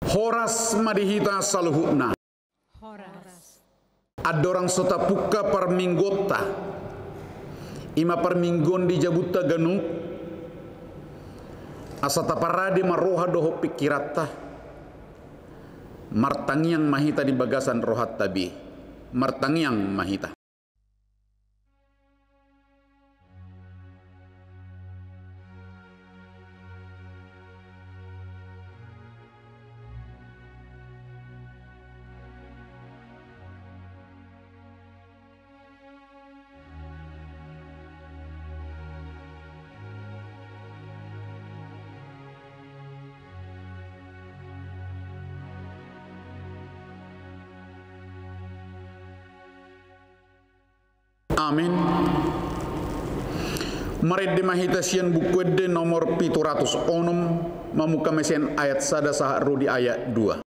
Horas madihita saluhuna. Horas. Adorang sota puka parminggota. Ima parminggon di jabuta ganu. Asata parade maroha doho pikirata. Martangiang mahita di bagasan rohat tabi. Martangiang mahita. Amin. Marid di mahita sian bukwede nomor 706 mamuka mesen ayat sada saharu di ayat 2.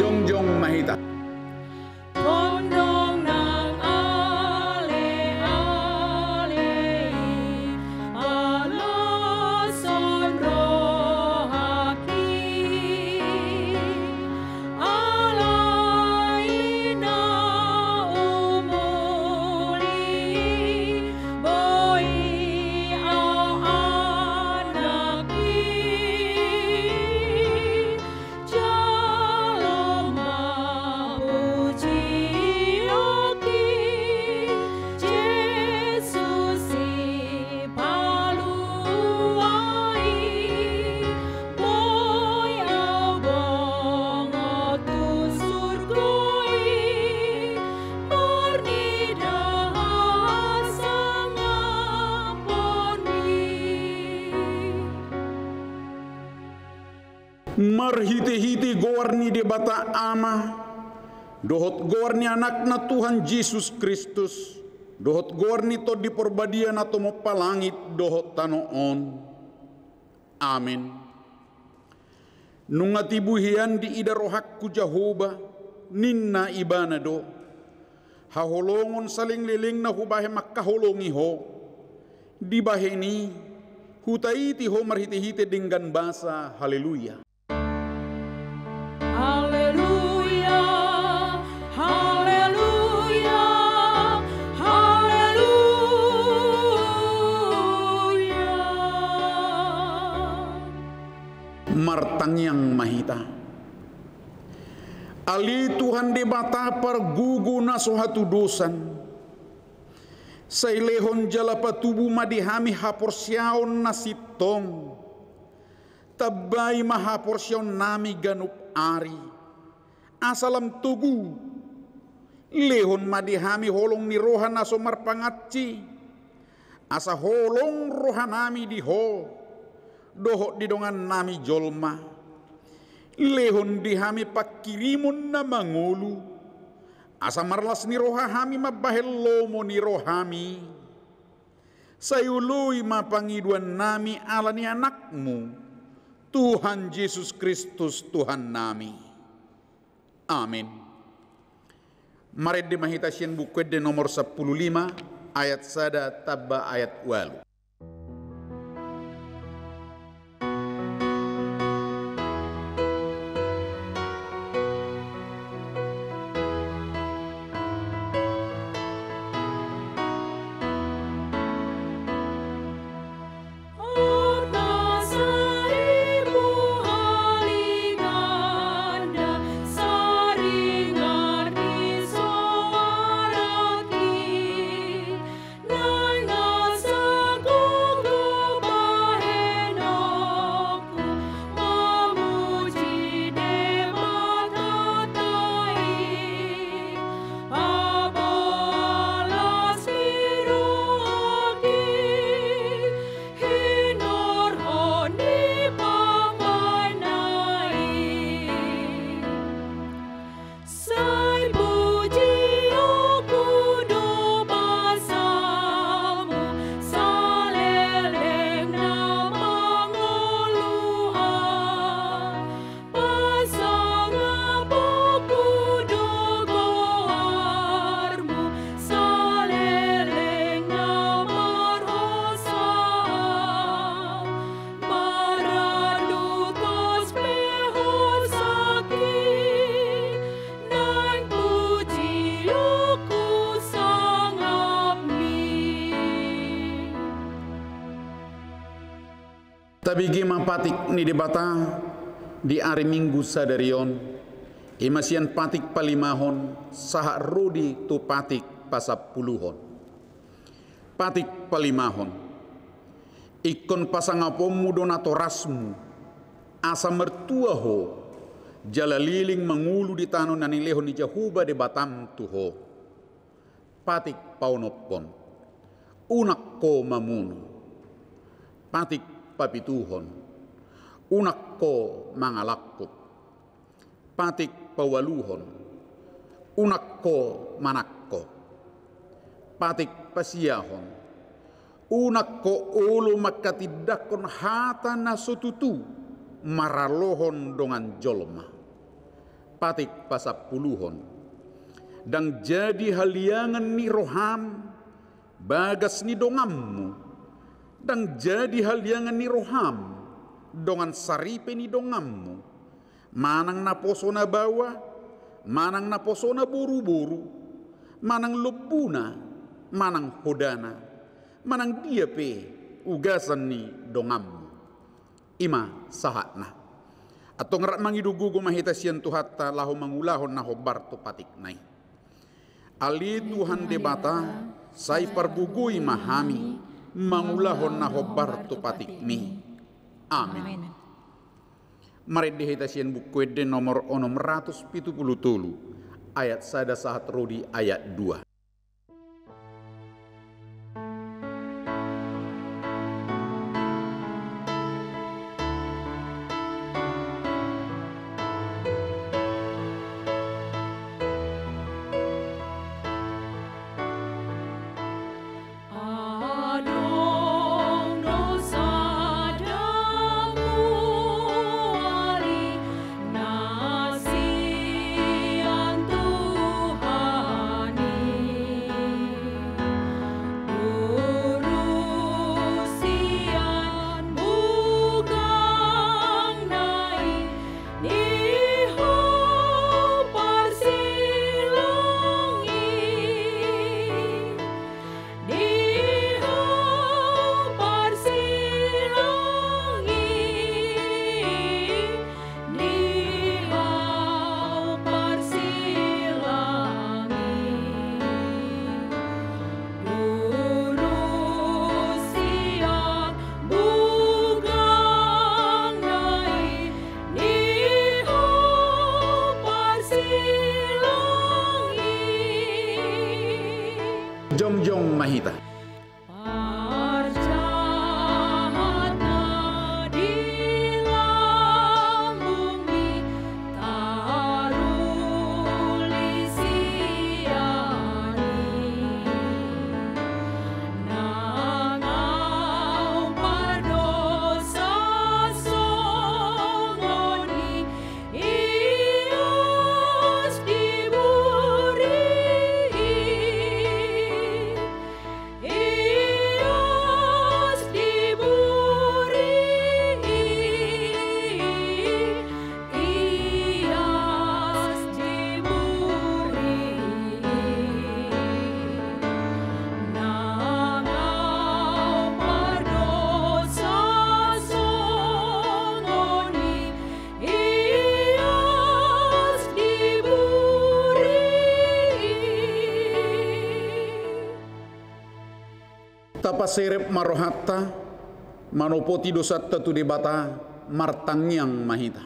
Jongjong mahita. Pondong nang ale-ale alasan rohaki alai na umuli boy au anaki Marhiti-hiti gowarni di bata ama. Dohot gowarni anakna Tuhan Yesus Kristus. Dohot gowarni to di perbadian atau mo palangit dohot tanoon. Amin. Nungatibuhian di ida rohakku Jehovah ninna ibana do. Haholongon saling liling na hubahe makkaholongi ho. Di baheni hutaiti ho marhiti-hiti dinggan basa. Haleluya. Haleluya, haleluya, haleluya. Martangiang mahita. Ali Tuhan di bata pergugu na sohatu dosan. Sailehon jala patubu madihami haporsyaon na sitong. Tabay mahaporsyaon nami ganup ari. Asalam tugu. Lehon madihami holong ni rohan na somar pangatci. Asa holong rohanami diho. Doho didongan nami jolma. Lehon dihami pakirimun na mangulu. Asa marlas ni rohahami mabahel lomo ni rohami. Sayului mapangiduan nami ala ni anakmu. Tuhan Yesus Kristus Tuhan nami. Amin. Mari di mahita sian bukwede nomor 15 ayat sada tabba ayat walu. Tabigi mapatik ni debata di hari Minggu sadarion imasian patik palimahon saha rudi tu patik pasapuluhon. Patik palimahon ikon pasangapomu donato rasmu asa mertua ho jala liling mengulu di tanah nanilehon di jahuba de batam tuho. Patik paunopon unak ko mamunu. Patik papituhon unak ko mangalakut. Patik pawaluhon unak ko manakko. Patik pasiyahon unak ko ulu makatidakon hata nasututu maralohon dongan jolma. Patik pasapuluhon dan jadi haliangan ni roham bagas ni dongammu dan jadi haliangan ni roham dongan saripe ni dongammu manang naposona bawa manang naposona buru-buru manang lubuna manang hodana manang dia pe ugasan ni dongammu ima sahatna atau ngerak mangidugugu mahitasian tuhatta lahu mangulahon na hobar tu patik nai ali Tuhan debata sai pargugui mahami mangulahon na hobar tu patik mi amin. Mari dihitasian buku ede nomor 670 ayat sada sahat rodi ayat 2. Jom mahita. Tapaserep marohatta manopoti dosatta tu debata martangyang mahita.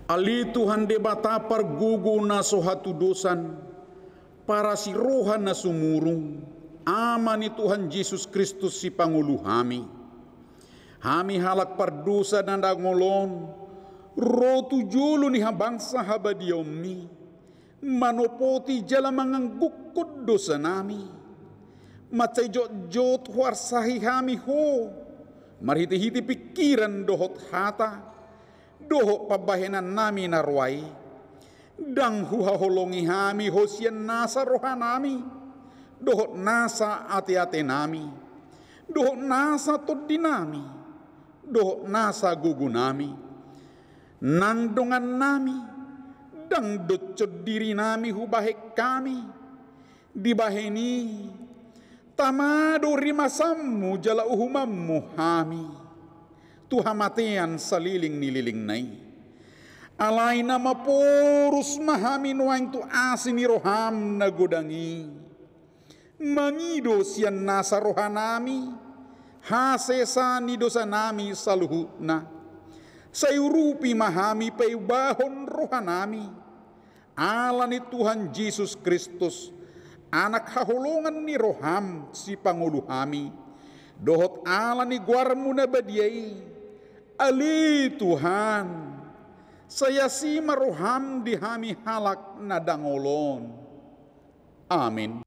Ali Tuhan debata pargugu na sohatu dosan para si rohan na sumurung amani Tuhan Yesus Kristus si Pangulu hami. Hami halak pardosa dan dangolon rotu julu ni habangsa habadiomi manopoti jala manganggukod dosa nami. Macai jot huar sahi hami ho marhiti-hiti pikiran dohot hata dohot pabahenan nami narwai dang huha holongi hami hosian nasa rohanami dohot nasa ate-ate nami dohot nasa todinami dohot nasa gugunami nang dongan nami dang docod diri nami hubahek kami dibaheni tamado rimasammu jala uhumammu hami, Tuhan matean saliling nililing nai. Alay na maporus mahami nuang tu asini roham na godangi. Mangido siyan nasa rohanami, hasesa ni dosa nami saluhut na. Sayurupi mahami paibahon rohanami. Ala ni Tuhan Yesus Kristus, anak hahulungan ni roham si panguluhami. Dohot ala ni guarmu na badiay. Ali Tuhan, saya si maroham di hami halak na dangolon. Amin.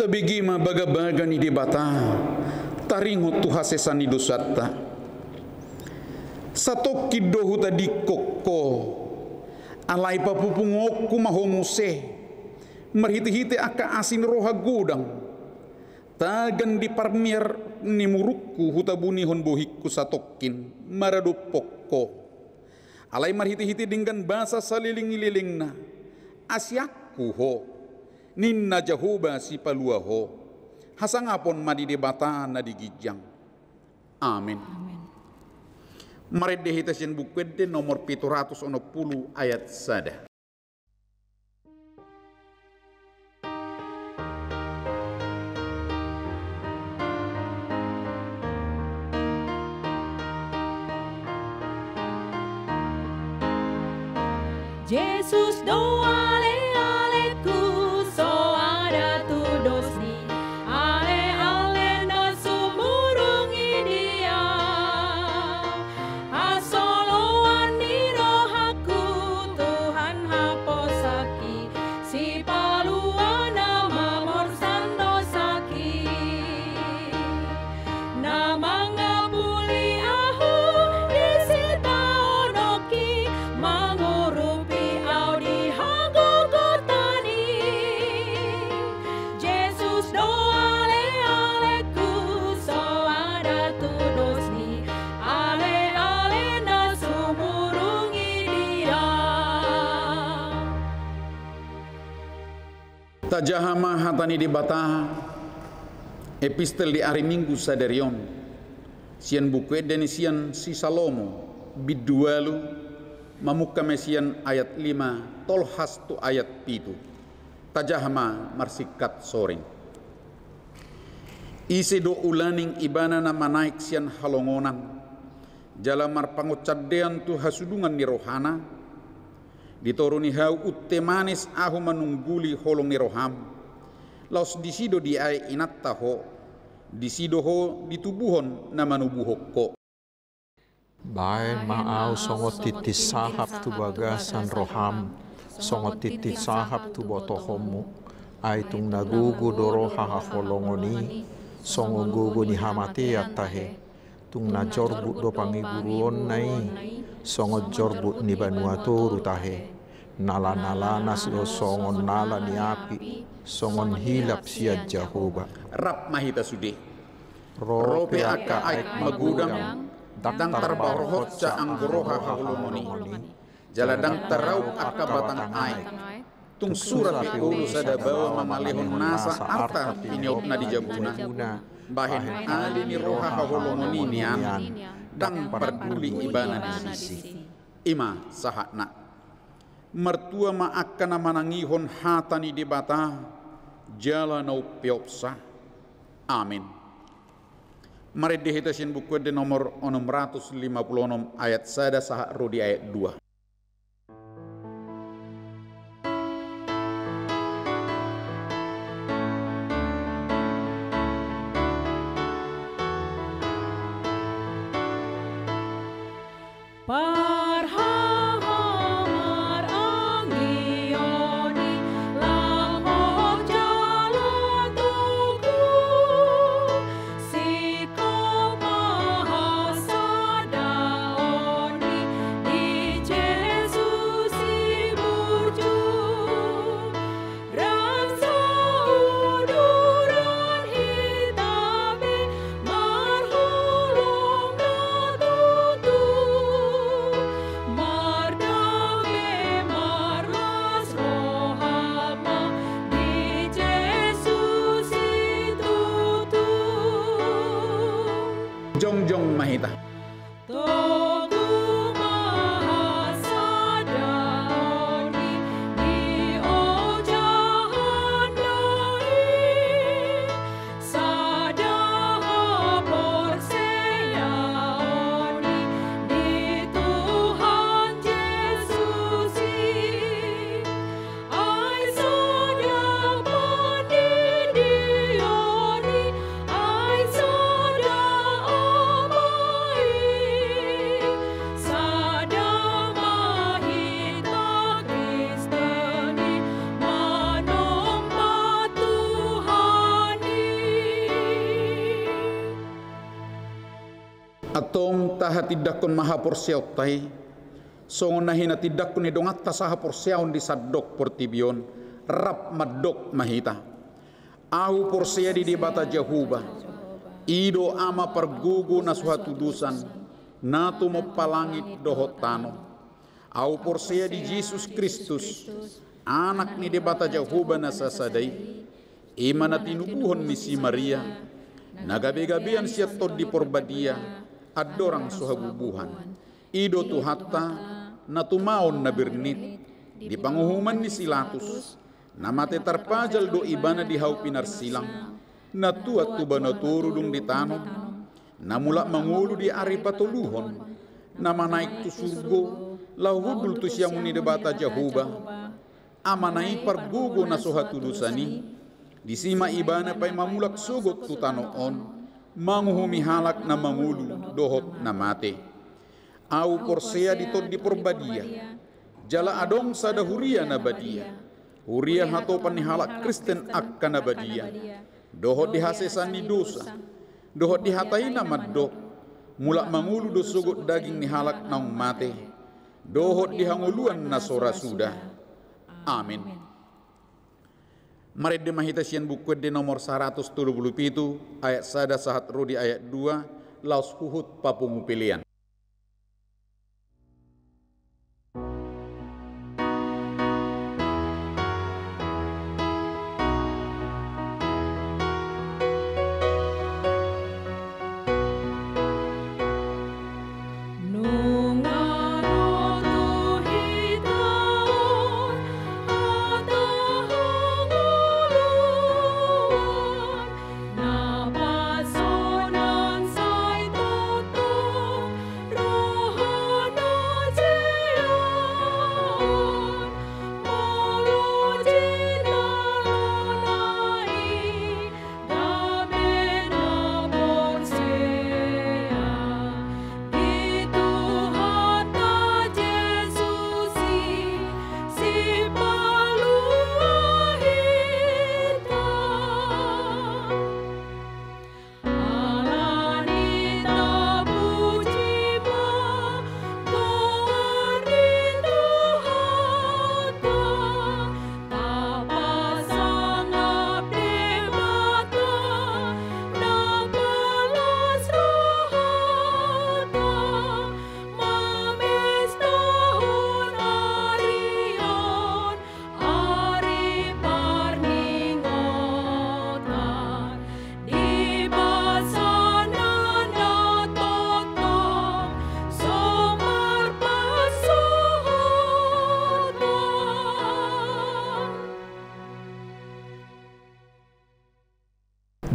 Tabigi mabaga-baga ni dibata, taringot tu hasesani dosatta. Satok kidohu tadi kokko, alay papupungok kumahomuse, marhiti-hiti aka asin roha gudang. Tagan di parmier ni murukku hutabuni hon bohikku satokin, marado pokko. Alay marhiti-hiti dengan bahasa saliling-liling na, asyakku ho. Ninna Jahoba si paluaho, hasangapon madidebata na digijang. Amin. Mari dehitasin bukwede nomor 760 ayat sada. Yesus doa Tajahama hatani di bata epistel di hari Minggu sadarion sian buku dan sian si Salomo bidualu mamuka mesian ayat 5 tolhas tu ayat 7 tajahama marsikat soring isi do ulaning ibana nama naik sian halongonan jalamar pangucadean tu hasudungan ni rohana ditoruni hau utte manis ahu manungguli holong ni roham laos disido di ay inatta ho disido ho ditubuhon na manubuhok bae maaw songot titis sahap tu bagasan roham songot titis sahap tu botohomu ay tung nagugu doro hahaholongoni songo gugu ni hamati tahe tung najorbu do pangiguruon nai songo jorbu ni banuatoru tahe nala-nala nas do songon nala ni api songon hilap siya Jahoba rap mahita sudi rope aka aik magudang dang terbarohot ca anggoroha hahulumoni jaladang terau aka batang aik tung sura pi ulu sada bawa mamalihon nasa arta piniopna di jabuna bahen ali ni roha haholongoni nian dang perduli ibana di sisi ima sahakna mertua ma akan manangihon hatani di bata jalanau piopsa amin. Mari dihitasin buku di nomor 656 ayat sada sahak rodi ayat 2. Jongjong mahita. Atong taha tidakon maha porsiaw tay songon nahina tidakon ni dongat tasaha porsiaw di sadok portibion rap madok mahita ahu porsia di bata Jehuba ido ama pergugu na suatu dusan natu mopalangit dohot tano ahu porsia di Yesus Kristus anak ni bata Jehuba na sasadai imana tinubuhon misi Maria nagabe-gabean siya tod di porbadia adorang suhabubuhan ido tu hatta na tumaon na birnit di panguhuman ni Silatus na mate tarpajal do ibana di hau pinar silang na tuat tuba na turudung di tanom na mula mangulu di ari patuluhon na manaik tu surgo lauhudul tu siyang ni debata Jehuba amanai pargugo na suhatudusani di sima ibana pay mamulak sugot tu tanoon manguhumi halak na mangulu dohot na mate au porsea ditod di porbadia jala adong sada huria na badia huria hatopan ni halak Kristen akka na badia dohot dihasesan ni dosa dohot dihatai na maddok mulak mangulu do sugot daging ni halak naung mate dohot dihanguluan na sora sudah amin. Mari demahita sian buku di nomor 137 ayat sada sahat rudi ayat 2 laus huhut papungu pilihan.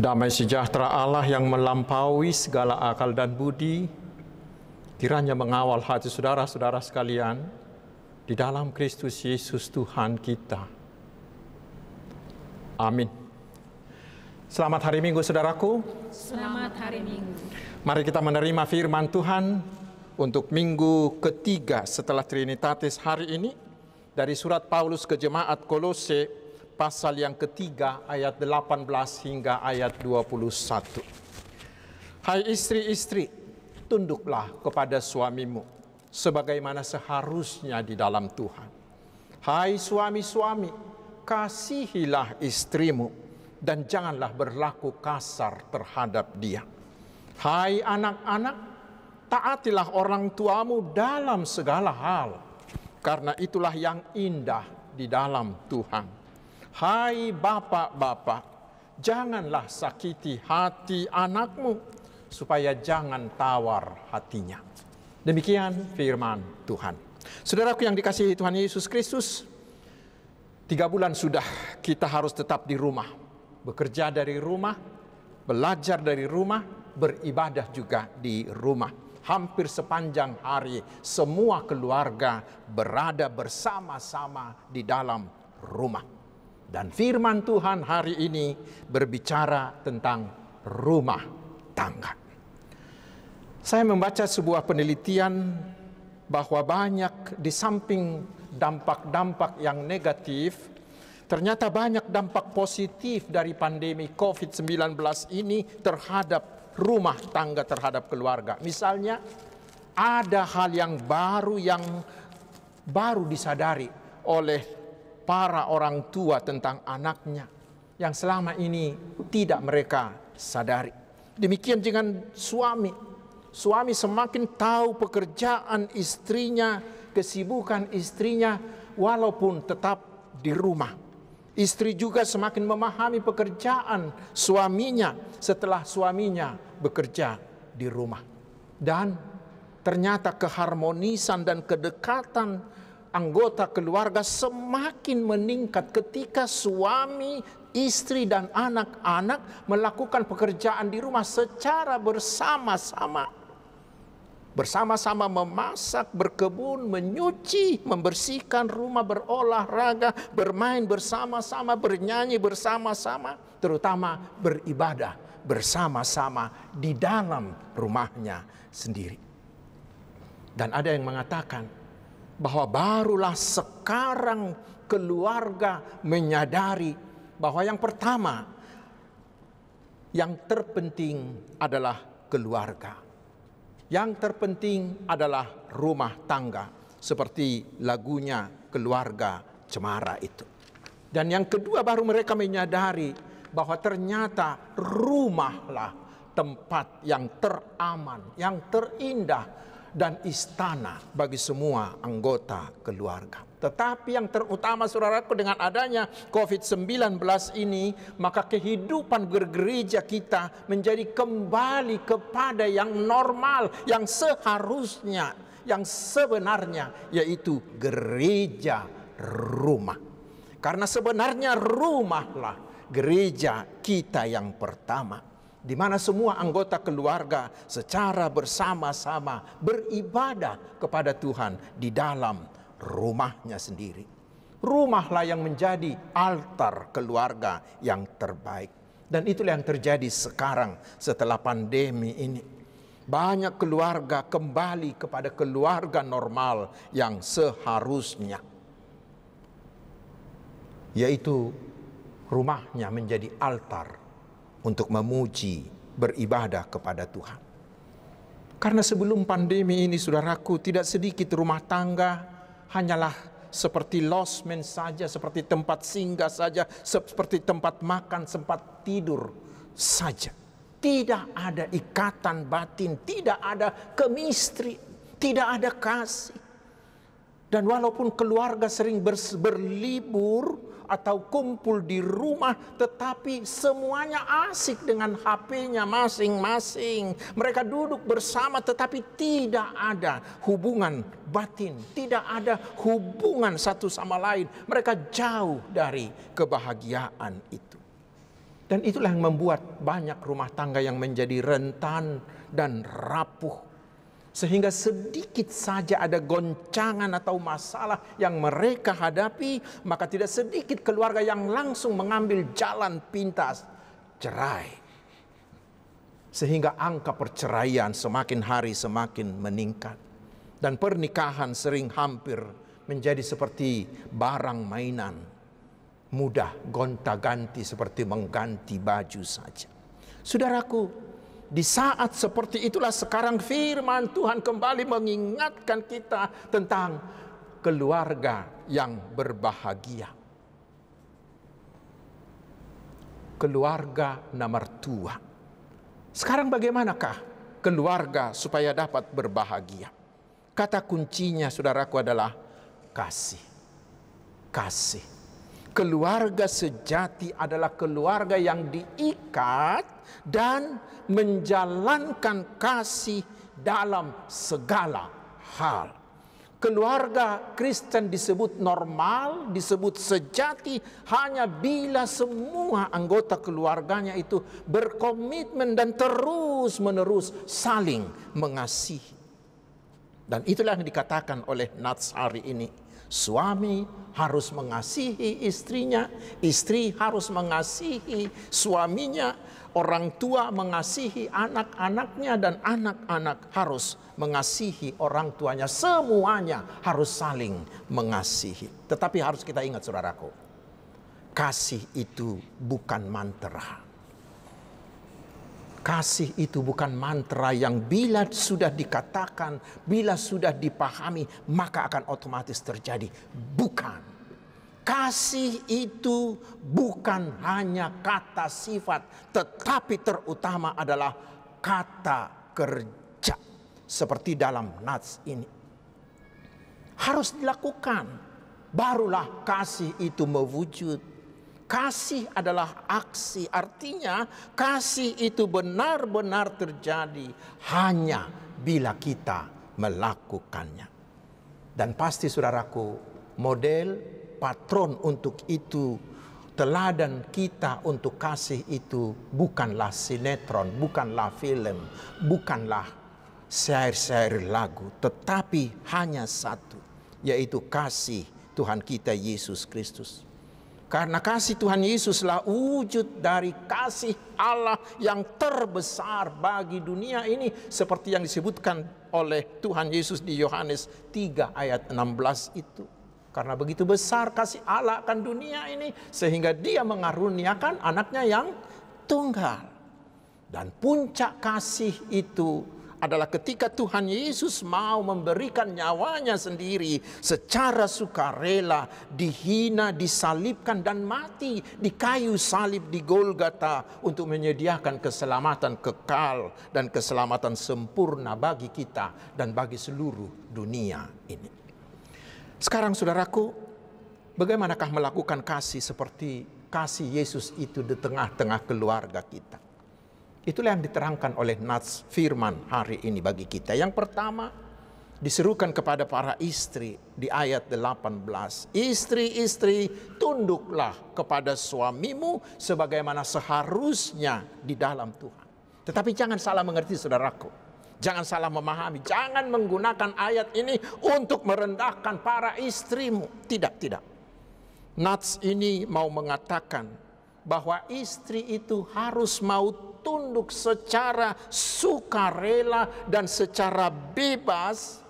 Damai sejahtera Allah yang melampaui segala akal dan budi, kiranya mengawal hati saudara-saudara sekalian di dalam Kristus Yesus Tuhan kita. Amin. Selamat hari Minggu, saudaraku. Selamat hari Minggu. Mari kita menerima firman Tuhan untuk minggu ketiga setelah Trinitatis hari ini dari surat Paulus ke jemaat Kolose, pasal yang ketiga ayat 18 hingga ayat 21. Hai istri-istri, tunduklah kepada suamimu sebagaimana seharusnya di dalam Tuhan. Hai suami-suami, kasihilah istrimu dan janganlah berlaku kasar terhadap dia. Hai anak-anak, taatilah orang tuamu dalam segala hal, karena itulah yang indah di dalam Tuhan. Hai bapak-bapak, janganlah sakiti hati anakmu, supaya jangan tawar hatinya. Demikian firman Tuhan. Saudaraku yang dikasihi Tuhan Yesus Kristus, 3 bulan sudah kita harus tetap di rumah. Bekerja dari rumah, belajar dari rumah, beribadah juga di rumah. Hampir sepanjang hari, semua keluarga berada bersama-sama di dalam rumah. Dan firman Tuhan hari ini berbicara tentang rumah tangga. Saya membaca sebuah penelitian bahwa banyak di samping dampak-dampak yang negatif, ternyata banyak dampak positif dari pandemi COVID-19 ini terhadap rumah tangga, terhadap keluarga. Misalnya, ada hal yang baru disadari oleh para orang tua tentang anaknya yang selama ini tidak mereka sadari. Demikian dengan suami. Suami semakin tahu pekerjaan istrinya, kesibukan istrinya, walaupun tetap di rumah. Istri juga semakin memahami pekerjaan suaminya setelah suaminya bekerja di rumah. Dan ternyata keharmonisan dan kedekatan anggota keluarga semakin meningkat ketika suami, istri, dan anak-anak melakukan pekerjaan di rumah secara bersama-sama. Bersama-sama memasak, berkebun, menyuci, membersihkan rumah, berolahraga, bermain bersama-sama, bernyanyi bersama-sama, terutama beribadah bersama-sama di dalam rumahnya sendiri. Dan ada yang mengatakan bahwa barulah sekarang keluarga menyadari bahwa yang pertama, yang terpenting adalah keluarga. Yang terpenting adalah rumah tangga, seperti lagunya Keluarga Cemara itu. Dan yang kedua, baru mereka menyadari bahwa ternyata rumahlah tempat yang teraman, yang terindah, dan istana bagi semua anggota keluarga. Tetapi yang terutama, saudaraku, dengan adanya COVID-19 ini, maka kehidupan bergereja kita menjadi kembali kepada yang normal, yang seharusnya, yang sebenarnya, yaitu gereja rumah. Karena sebenarnya rumahlah gereja kita yang pertama, di mana semua anggota keluarga secara bersama-sama beribadah kepada Tuhan di dalam rumahnya sendiri. Rumahlah yang menjadi altar keluarga yang terbaik. Dan itulah yang terjadi sekarang setelah pandemi ini. Banyak keluarga kembali kepada keluarga normal yang seharusnya, yaitu rumahnya menjadi altar untuk memuji, beribadah kepada Tuhan. Karena sebelum pandemi ini, saudaraku, tidak sedikit rumah tangga hanyalah seperti losmen saja, seperti tempat singgah saja, seperti tempat makan, tempat tidur saja. Tidak ada ikatan batin, tidak ada chemistry, tidak ada kasih. Dan walaupun keluarga sering berlibur atau kumpul di rumah, tetapi semuanya asik dengan HP-nya masing-masing. Mereka duduk bersama tetapi tidak ada hubungan batin, tidak ada hubungan satu sama lain. Mereka jauh dari kebahagiaan itu. Dan itulah yang membuat banyak rumah tangga yang menjadi rentan dan rapuh. Sehingga sedikit saja ada goncangan atau masalah yang mereka hadapi, maka tidak sedikit keluarga yang langsung mengambil jalan pintas, cerai. Sehingga angka perceraian semakin hari semakin meningkat. Dan pernikahan sering hampir menjadi seperti barang mainan. Mudah gonta-ganti seperti mengganti baju saja. Saudaraku, di saat seperti itulah sekarang firman Tuhan kembali mengingatkan kita tentang keluarga yang berbahagia. Keluarga nomor 2. Sekarang bagaimanakah keluarga supaya dapat berbahagia? Kata kuncinya saudaraku adalah kasih. Kasih. Keluarga sejati adalah keluarga yang diikat dan menjalankan kasih dalam segala hal. Keluarga Kristen disebut normal, disebut sejati hanya bila semua anggota keluarganya itu berkomitmen dan terus-menerus saling mengasihi. Dan itulah yang dikatakan oleh Nats hari ini. Suami harus mengasihi istrinya, istri harus mengasihi suaminya, orang tua mengasihi anak-anaknya, dan anak-anak harus mengasihi orang tuanya. Semuanya harus saling mengasihi. Tetapi harus kita ingat saudaraku, kasih itu bukan mantra. Kasih itu bukan mantra yang bila sudah dikatakan, bila sudah dipahami, maka akan otomatis terjadi. Bukan. Kasih itu bukan hanya kata sifat, tetapi terutama adalah kata kerja. Seperti dalam nats ini. Harus dilakukan. Barulah kasih itu mewujud. Kasih adalah aksi, artinya kasih itu benar-benar terjadi hanya bila kita melakukannya. Dan pasti saudaraku, model patron untuk itu, teladan kita untuk kasih itu bukanlah sinetron, bukanlah film, bukanlah syair-syair lagu, tetapi hanya satu, yaitu kasih Tuhan kita Yesus Kristus. Karena kasih Tuhan Yesuslah wujud dari kasih Allah yang terbesar bagi dunia ini. Seperti yang disebutkan oleh Tuhan Yesus di Yohanes 3 ayat 16 itu. Karena begitu besar kasih Allah akan dunia ini, sehingga dia mengaruniakan anaknya yang tunggal. Dan puncak kasih itu adalah ketika Tuhan Yesus mau memberikan nyawanya sendiri secara sukarela, dihina, disalibkan dan mati di kayu salib di Golgota untuk menyediakan keselamatan kekal dan keselamatan sempurna bagi kita dan bagi seluruh dunia ini. Sekarang saudaraku, bagaimanakah melakukan kasih seperti kasih Yesus itu di tengah-tengah keluarga kita? Itulah yang diterangkan oleh nats firman hari ini bagi kita. Yang pertama, diserukan kepada para istri di ayat 18. Istri-istri, tunduklah kepada suamimu sebagaimana seharusnya di dalam Tuhan. Tetapi jangan salah mengerti saudaraku. Jangan salah memahami. Jangan menggunakan ayat ini untuk merendahkan para istrimu. Tidak, tidak. Nats ini mau mengatakan bahwa istri itu harus mau tunduk secara sukarela dan secara bebas.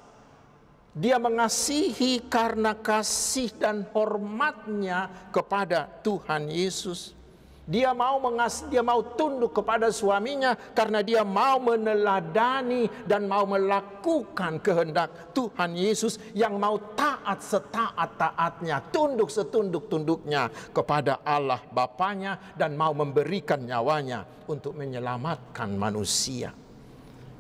Dia mengasihi karena kasih dan hormatnya kepada Tuhan Yesus. Dia mau tunduk kepada suaminya karena dia mau meneladani dan mau melakukan kehendak Tuhan Yesus yang mau taat setaat-taatnya, tunduk setunduk-tunduknya kepada Allah Bapanya dan mau memberikan nyawanya untuk menyelamatkan manusia.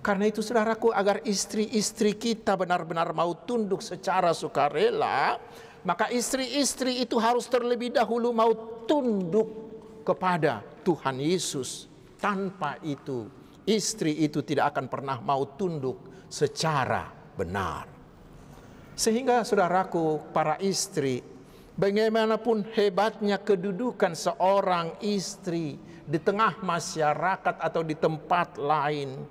Karena itu saudaraku, agar istri-istri kita benar-benar mau tunduk secara sukarela, maka istri-istri itu harus terlebih dahulu mau tunduk kepada Tuhan Yesus. Tanpa itu, istri itu tidak akan pernah mau tunduk secara benar. Sehingga saudaraku, para istri, Bagaimanapun hebatnya kedudukan seorang istri di tengah masyarakat atau di tempat lain,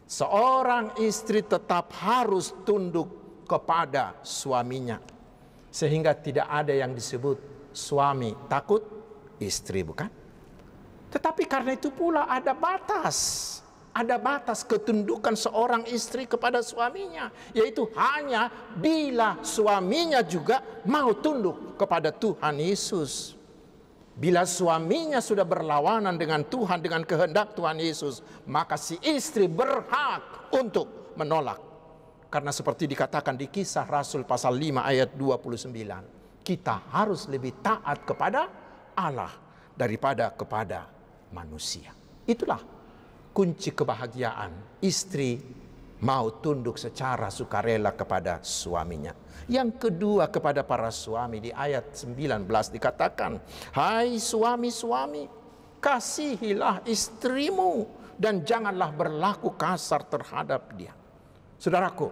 seorang istri tetap harus tunduk kepada suaminya. Sehingga tidak ada yang disebut suami takut istri, bukan? Tetapi karena itu pula ada batas. Ada batas ketundukan seorang istri kepada suaminya, yaitu hanya bila suaminya juga mau tunduk kepada Tuhan Yesus. Bila suaminya sudah berlawanan dengan Tuhan, dengan kehendak Tuhan Yesus, maka si istri berhak untuk menolak. Karena seperti dikatakan di Kisah Rasul pasal 5 ayat 29, kita harus lebih taat kepada Allah daripada kepada manusia. Itulah kunci kebahagiaan, istri mau tunduk secara sukarela kepada suaminya. Yang kedua, kepada para suami di ayat 19 dikatakan, hai suami-suami, kasihilah istrimu dan janganlah berlaku kasar terhadap dia. Saudaraku,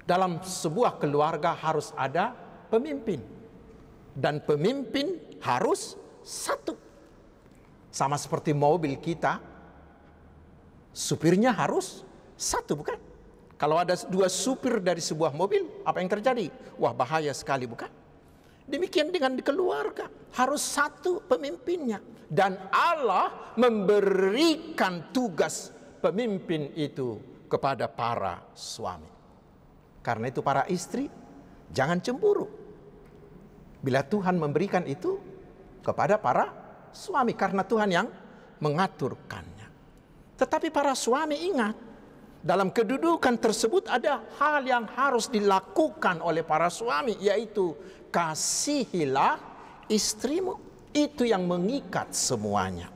dalam sebuah keluarga harus ada pemimpin, dan pemimpin harus satu. Sama seperti mobil kita, supirnya harus satu, bukan? Kalau ada dua supir dari sebuah mobil, apa yang terjadi? Wah, bahaya sekali, bukan? Demikian dengan di keluarga, harus satu pemimpinnya. Dan Allah memberikan tugas pemimpin itu kepada para suami. Karena itu para istri, jangan cemburu bila Tuhan memberikan itu kepada para suami, karena Tuhan yang mengaturkannya. Tetapi para suami ingat, dalam kedudukan tersebut ada hal yang harus dilakukan oleh para suami, yaitu kasihilah istrimu. Itu yang mengikat semuanya.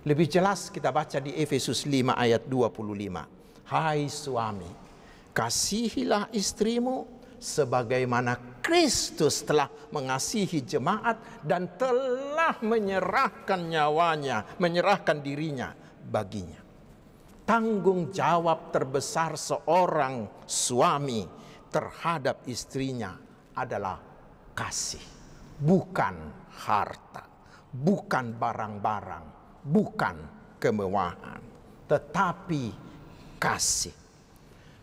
Lebih jelas kita baca di Efesus 5 ayat 25. Hai suami, kasihilah istrimu sebagaimana Kristus telah mengasihi jemaat dan telah menyerahkan nyawanya, menyerahkan dirinya baginya. Tanggung jawab terbesar seorang suami terhadap istrinya adalah kasih, bukan harta, bukan barang-barang, bukan kemewahan, tetapi kasih.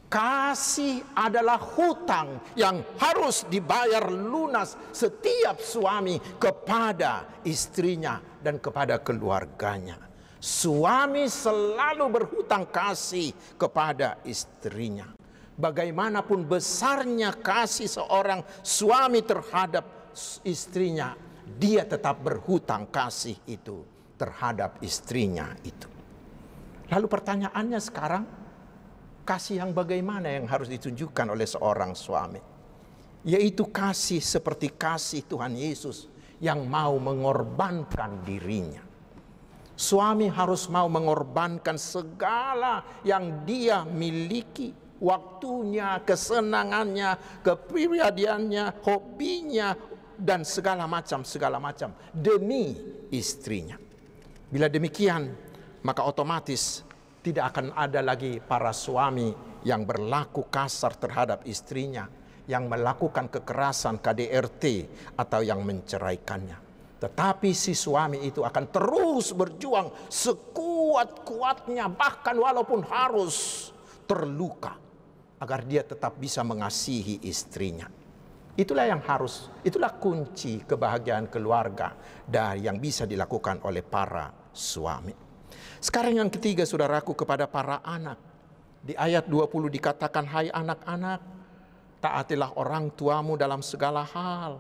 Kasih adalah hutang yang harus dibayar lunas setiap suami kepada istrinya dan kepada keluarganya. Suami selalu berhutang kasih kepada istrinya. Bagaimanapun besarnya kasih seorang suami terhadap istrinya, dia tetap berhutang kasih itu terhadap istrinya itu. Lalu pertanyaannya sekarang, kasih yang bagaimana yang harus ditunjukkan oleh seorang suami? Yaitu kasih seperti kasih Tuhan Yesus yang mau mengorbankan dirinya. Suami harus mau mengorbankan segala yang dia miliki, waktunya, kesenangannya, kepribadiannya, hobinya, dan segala macam demi istrinya. Bila demikian, maka otomatis tidak akan ada lagi para suami yang berlaku kasar terhadap istrinya, yang melakukan kekerasan KDRT atau yang menceraikannya. Tetapi si suami itu akan terus berjuang sekuat-kuatnya, bahkan walaupun harus terluka, agar dia tetap bisa mengasihi istrinya. Itulah kunci kebahagiaan keluarga dan yang bisa dilakukan oleh para suami. Sekarang yang ketiga, saudaraku, kepada para anak. Di ayat 20 dikatakan, hai anak-anak, taatilah orang tuamu dalam segala hal,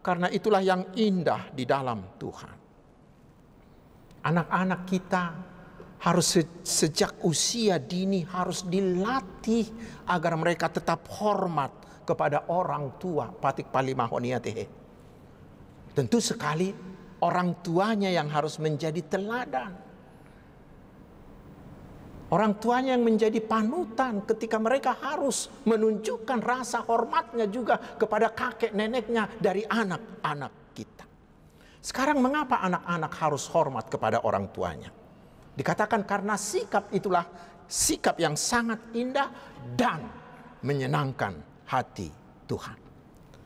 karena itulah yang indah di dalam Tuhan. Anak-anak kita harus sejak usia dini harus dilatih agar mereka tetap hormat kepada orang tua. Patik palimahoniatehe. Tentu sekali orang tuanya yang harus menjadi teladan. Orang tuanya yang menjadi panutan ketika mereka harus menunjukkan rasa hormatnya juga kepada kakek neneknya dari anak-anak kita. Sekarang mengapa anak-anak harus hormat kepada orang tuanya? Dikatakan karena sikap itulah sikap yang sangat indah dan menyenangkan hati Tuhan.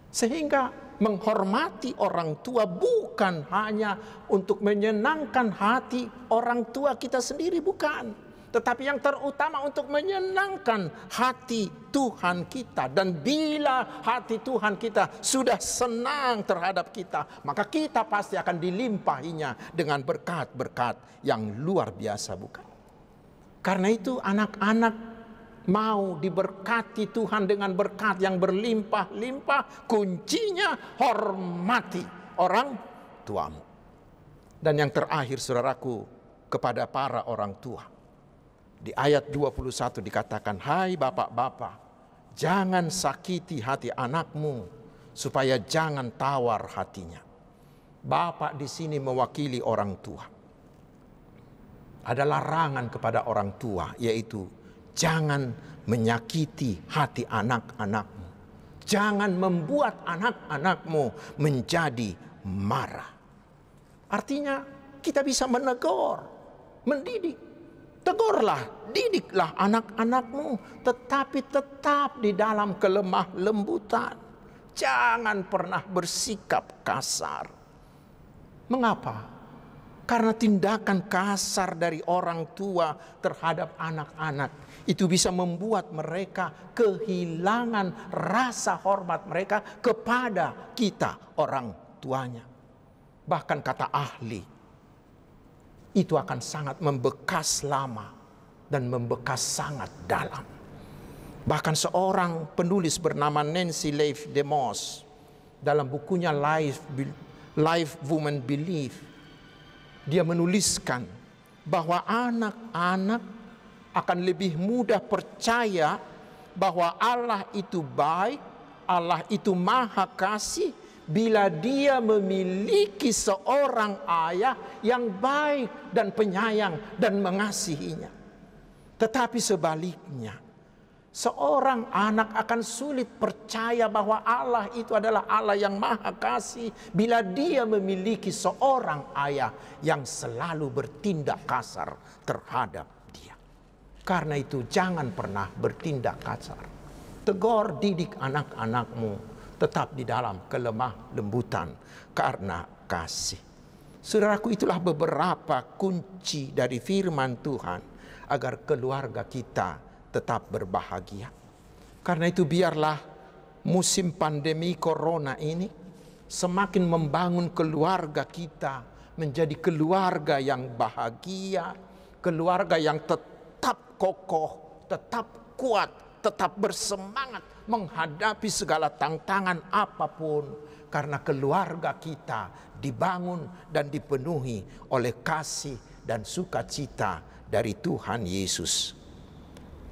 Sehingga menghormati orang tua bukan hanya untuk menyenangkan hati orang tua kita sendiri, bukan. Tetapi yang terutama untuk menyenangkan hati Tuhan kita. Dan bila hati Tuhan kita sudah senang terhadap kita, maka kita pasti akan dilimpahinya dengan berkat-berkat yang luar biasa, bukan? Karena itu anak-anak mau diberkati Tuhan dengan berkat yang berlimpah-limpah, kuncinya hormati orang tuamu. Dan yang terakhir, saudaraku, kepada para orang tua. Di ayat 21 dikatakan, hai bapak-bapak, jangan sakiti hati anakmu, supaya jangan tawar hatinya. Bapak di sini mewakili orang tua. Ada larangan kepada orang tua, yaitu jangan menyakiti hati anak-anakmu. Jangan membuat anak-anakmu menjadi marah. Artinya kita bisa menegur, mendidik. Tegurlah, didiklah anak-anakmu, tetapi tetap di dalam kelemah lembutan. Jangan pernah bersikap kasar. Mengapa? Karena tindakan kasar dari orang tua terhadap anak-anak itu bisa membuat mereka kehilangan rasa hormat mereka kepada kita, orang tuanya. Bahkan kata ahli, itu akan sangat membekas lama dan membekas sangat dalam. Bahkan seorang penulis bernama Nancy Leigh DeMoss dalam bukunya Life Women Believe, dia menuliskan bahwa anak-anak akan lebih mudah percaya bahwa Allah itu baik, Allah itu maha kasih, bila dia memiliki seorang ayah yang baik dan penyayang dan mengasihinya. Tetapi sebaliknya, seorang anak akan sulit percaya bahwa Allah itu adalah Allah yang maha kasih bila dia memiliki seorang ayah yang selalu bertindak kasar terhadap dia. Karena itu jangan pernah bertindak kasar. Tegur, didik anak-anakmu tetap di dalam kelemah lembutan karena kasih. Saudaraku, itulah beberapa kunci dari firman Tuhan agar keluarga kita tetap berbahagia. Karena itu biarlah musim pandemi corona ini semakin membangun keluarga kita menjadi keluarga yang bahagia, keluarga yang tetap kokoh, tetap kuat, tetap bersemangat menghadapi segala tantangan apapun, karena keluarga kita dibangun dan dipenuhi oleh kasih dan sukacita dari Tuhan Yesus.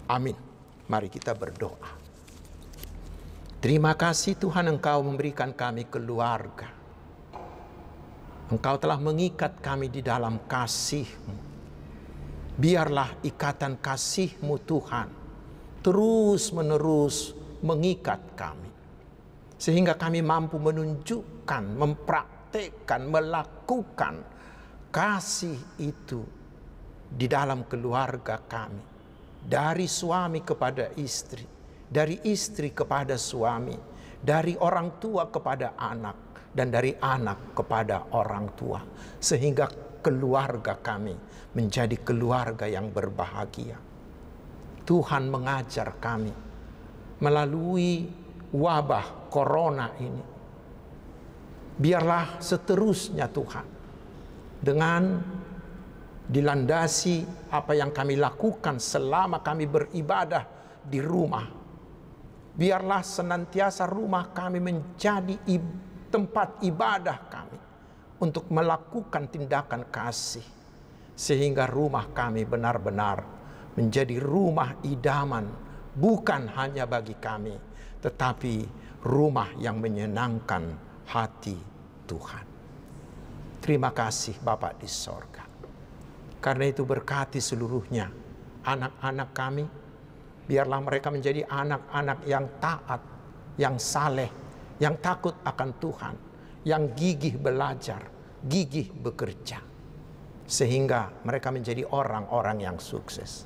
Amin. Mari kita berdoa. Terima kasih Tuhan, Engkau memberikan kami keluarga. Engkau telah mengikat kami di dalam kasih-Mu. Biarlah ikatan kasih-Mu Tuhan terus menerus mengikat kami, sehingga kami mampu menunjukkan, mempraktekkan, melakukan kasih itu di dalam keluarga kami, dari suami kepada istri, dari istri kepada suami, dari orang tua kepada anak, dan dari anak kepada orang tua, sehingga keluarga kami menjadi keluarga yang berbahagia. Tuhan mengajar kami melalui wabah corona ini. Biarlah seterusnya Tuhan, dengan dilandasi apa yang kami lakukan selama kami beribadah di rumah. Biarlah senantiasa rumah kami menjadi tempat ibadah kami untuk melakukan tindakan kasih, sehingga rumah kami benar-benar menjadi rumah idaman, bukan hanya bagi kami, tetapi rumah yang menyenangkan hati Tuhan. Terima kasih Bapa di sorga. Karena itu berkati seluruhnya anak-anak kami. Biarlah mereka menjadi anak-anak yang taat, yang saleh, yang takut akan Tuhan, yang gigih belajar, gigih bekerja. Sehingga mereka menjadi orang-orang yang sukses.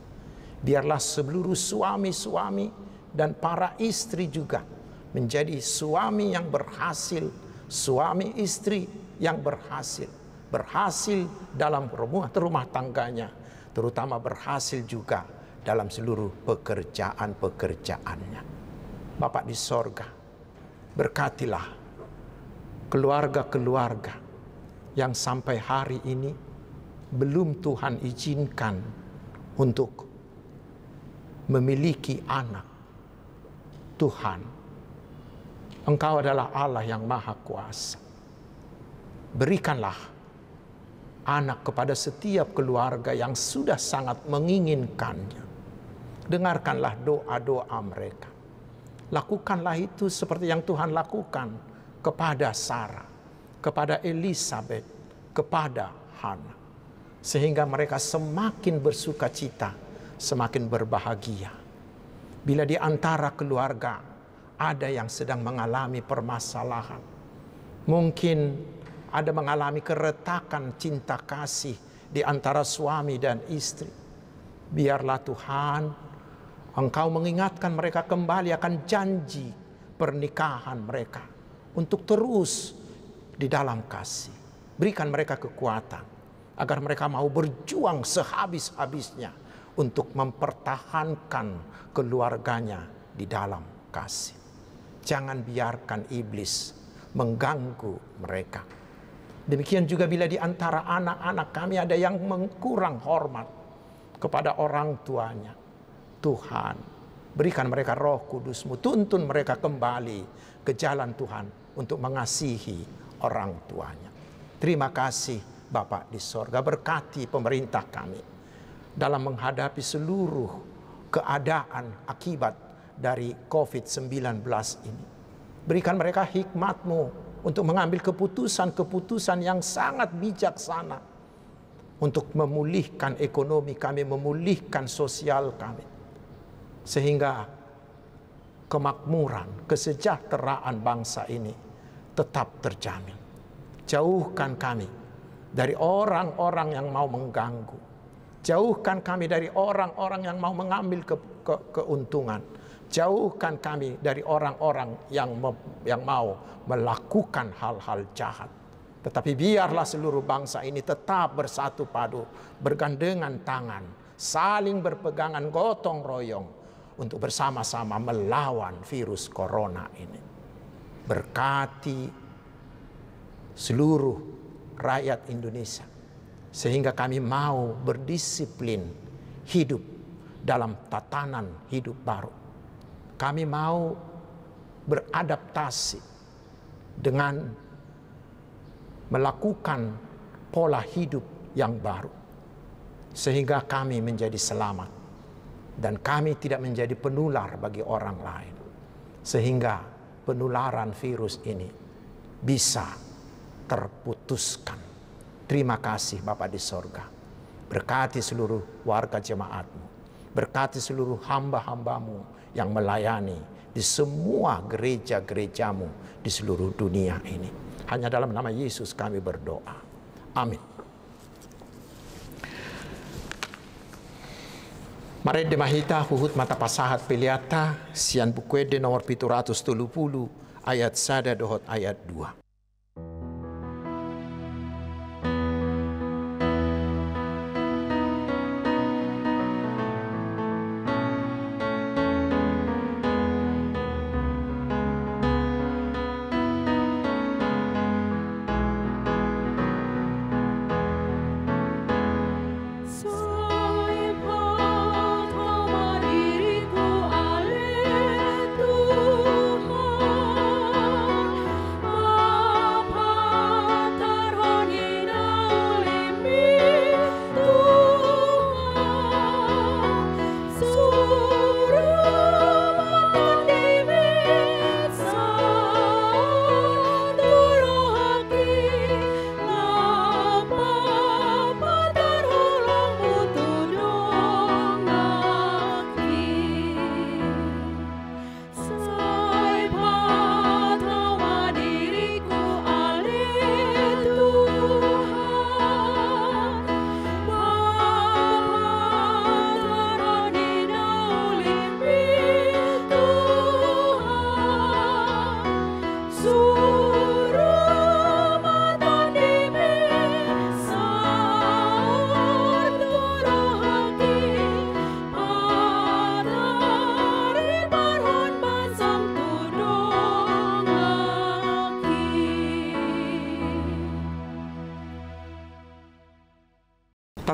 Biarlah seluruh suami-suami dan para istri juga menjadi suami yang berhasil suami istri yang berhasil dalam rumah tangganya, terutama berhasil juga dalam seluruh pekerjaan-pekerjaannya. Bapa di sorga, berkatilah keluarga-keluarga yang sampai hari ini belum Tuhan izinkan untuk memiliki anak. Tuhan, Engkau adalah Allah yang Maha Kuasa. Berikanlah anak kepada setiap keluarga yang sudah sangat menginginkannya. Dengarkanlah doa-doa mereka. Lakukanlah itu seperti yang Tuhan lakukan kepada Sarah, kepada Elizabeth, kepada Hana. Sehingga mereka semakin bersuka cita, semakin berbahagia. Bila di antara keluarga ada yang sedang mengalami permasalahan, mungkin ada mengalami keretakan cinta kasih di antara suami dan istri, biarlah Tuhan Engkau mengingatkan mereka kembali akan janji pernikahan mereka untuk terus di dalam kasih. Berikan mereka kekuatan agar mereka mau berjuang sehabis-habisnya untuk mempertahankan keluarganya di dalam kasih. Jangan biarkan iblis mengganggu mereka. Demikian juga bila di antara anak-anak kami ada yang kurang hormat kepada orang tuanya, Tuhan, berikan mereka Roh Kudus-Mu, tuntun mereka kembali ke jalan Tuhan untuk mengasihi orang tuanya. Terima kasih Bapa di sorga, berkati pemerintah kami dalam menghadapi seluruh keadaan akibat dari COVID-19 ini. Berikan mereka hikmat-Mu untuk mengambil keputusan-keputusan yang sangat bijaksana untuk memulihkan ekonomi kami, memulihkan sosial kami. Sehingga kemakmuran, kesejahteraan bangsa ini tetap terjamin. Jauhkan kami dari orang-orang yang mau mengganggu. Jauhkan kami dari orang-orang yang mau mengambil keuntungan. Jauhkan kami dari orang-orang yang mau melakukan hal-hal jahat. Tetapi biarlah seluruh bangsa ini tetap bersatu padu, bergandengan tangan, saling berpegangan gotong royong untuk bersama-sama melawan virus corona ini. Berkati seluruh rakyat Indonesia sehingga kami mau berdisiplin hidup dalam tatanan hidup baru. Kami mau beradaptasi dengan melakukan pola hidup yang baru sehingga kami menjadi selamat dan kami tidak menjadi penular bagi orang lain, sehingga penularan virus ini bisa terputuskan. Terima kasih Bapa di sorga. Berkati seluruh warga jemaat-Mu, berkati seluruh hamba-hamba-Mu yang melayani di semua gereja-gereja-Mu di seluruh dunia ini. Hanya dalam nama Yesus kami berdoa. Amin. Mari demahita huhut mata pasahat peliata sian bukuede nomor 730 ayat 1 dohot ayat 2. Tuhan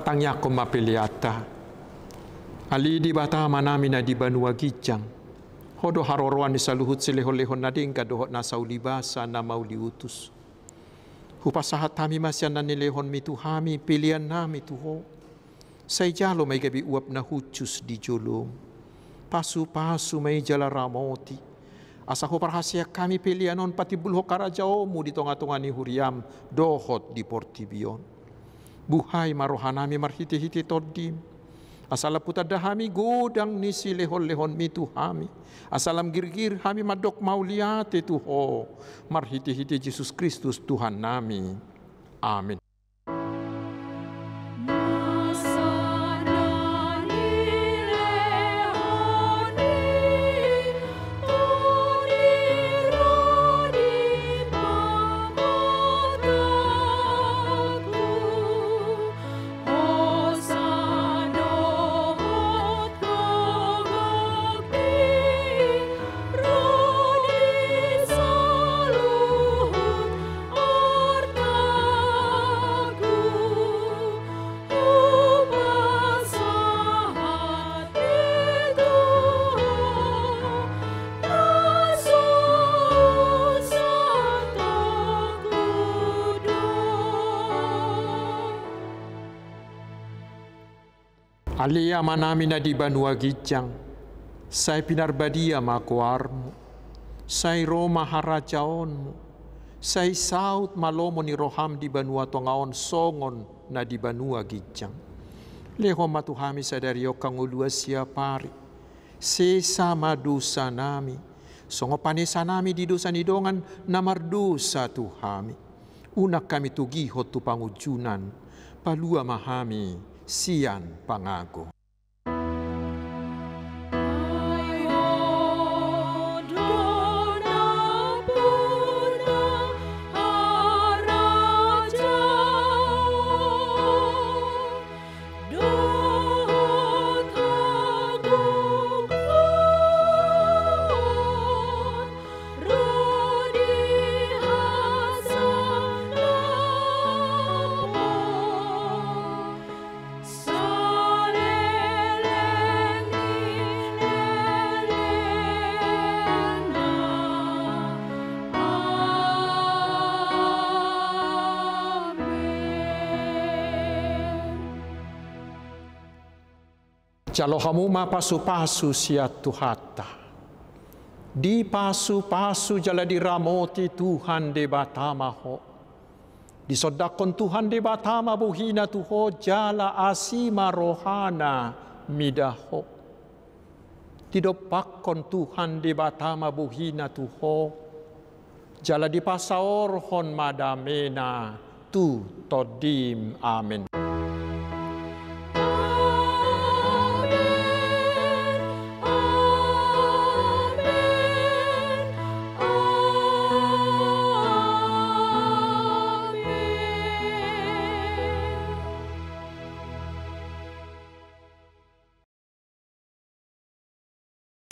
matangnya ko mapiliata. Ali di batama namin na di banua gijang. Hodo haroroan ni saluhut silehon-lehon na din kadohot na saulibasa na mauliutus. Hupasahat kami masyan na nilehon mituhami pilihan nami tuho. Say jalo may gabi uap na hutus di jolong. Pasu-pasu may jala ramoti. Asa ho parhasya kami pilihanon pati bulho karajaomu di tonga-tonga ni huriam dohot di portibion. Buhay marohanami marhiti-hiti todim. Asala putadahami godang ni silehon-lehon mituhami. Asalam girgir hami madok mauliate tuho. Marhiti-hiti Yesus Kristus Tuhan nami. Amin. Alia manami na di banua gijang, say pinarbadia makuarmu, say Roma harajaonmu, say saut malomo ni roham di banua tongaon songon na di banua gijang. Leho matuhami sadario kangulua siapari, sesa madusa nami, songo panesa nami di dosa nidongan namardusa tuhami. Unak kami tugiho tu pangujunan, palua mahami, sian pangago. Jalo hamuma pasu-pasu siat tuhata. Di pasu-pasu jala diramoti Tuhan de batama ho. Disodakon Tuhan de batama buhina tuho jala asima rohana midaho. Tidopakon Tuhan de batama buhina tuho jala di pasaorhon madamena tu todim. Amin.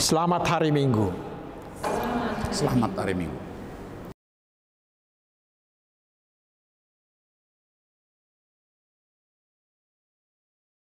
Selamat hari Minggu. Selamat hari Minggu.